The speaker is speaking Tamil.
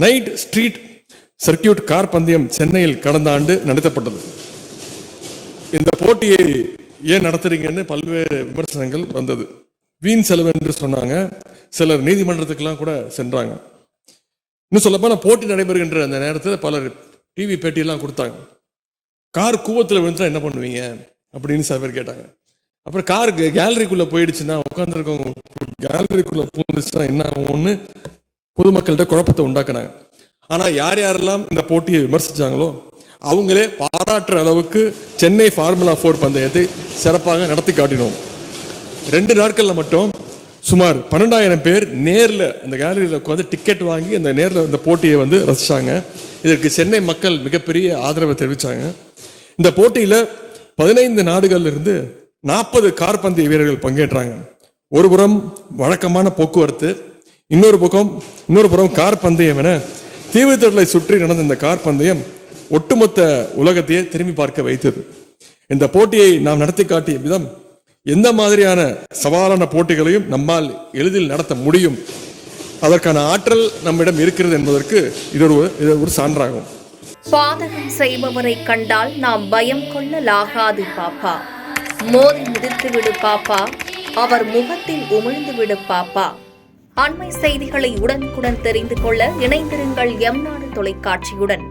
நைட் ஸ்ட்ரீட் சர்க்கியூட் கார் பந்தயம் சென்னையில் கடந்த ஆண்டு நடத்தப்பட்டது. இந்த போட்டியை ஏன் நடத்துறீங்கன்னு பல்வேறு விமர்சனங்கள் வந்தது. வீண் செலவு என்று சொன்னாங்க. சிலர் நீதிமன்றத்துக்கெல்லாம் கூட சென்றாங்க. இன்னும் சொல்லப்போனா போட்டி நடைபெறுகின்ற அந்த நேரத்தில் பலர் டிவி பேட்டியெல்லாம் கொடுத்தாங்க. கார் கூவத்தில் விழுந்தா என்ன பண்ணுவீங்க அப்படின்னு சில பேர் கேட்டாங்க. அப்புறம் கார் கேலரிக்குள்ள போயிடுச்சுன்னா உட்காந்துருக்கவங்க கேலரிக்குள்ள போந்துச்சுன்னா என்ன ஆகும்னு பொதுமக்கள்கிட்ட குழப்பத்தை உண்டாக்குனாங்க. ஆனா யார் யாரெல்லாம் இந்த போட்டியை விமர்சிச்சாங்களோ அவங்களே பாராட்டுற அளவுக்கு சென்னை ஃபார்முலா 4 பந்தயத்தை சிறப்பாக நடத்தி காட்டினோம். 2 நாட்கள்ல மட்டும் சுமார் 12,000 பேர் நேரில் அந்த கேலரியில் உட்காந்து டிக்கெட் வாங்கி அந்த நேரில் இந்த போட்டியை ரசிச்சாங்க. இதற்கு சென்னை மக்கள் மிகப்பெரிய ஆதரவை தெரிவித்தாங்க. இந்த போட்டியில் 15 நாடுகள்ல இருந்து 40 கார் பந்தய வீரர்கள் பங்கேற்றாங்க. ஒரு புறம் வழக்கமான போக்குவரத்து, இன்னொரு புறம் கார் பந்தயம் என தீவுத்திடலை சுற்றி நடந்த இந்த கார் பந்தயம் ஒட்டுமொத்த உலகத்தையே திரும்பி பார்க்க வைத்தது. இந்த போட்டியை நாம் நடத்தி காட்டிய விதம் எந்த மாதிரியான சவாலான போட்டிகளையும் நம்மால் எளிதில் நடத்த முடியும், அதற்கான ஆற்றல் நம்மிடம் இருக்கிறது என்பதற்கு இது ஒரு சான்றாகும். பாதகம் செய்பவரை கண்டால் நாம் பயம் கொள்ளலாகாது பாப்பா. மோதி மிதித்து விடு பாப்பா, அவர் முகத்தில் உமிழ்ந்து விடு பாப்பா. அண்மை செய்திகளை உடனுக்குடன் தெரிந்து கொள்ள இணைந்திருங்கள் எம் நாடு தொலைக்காட்சியுடன்.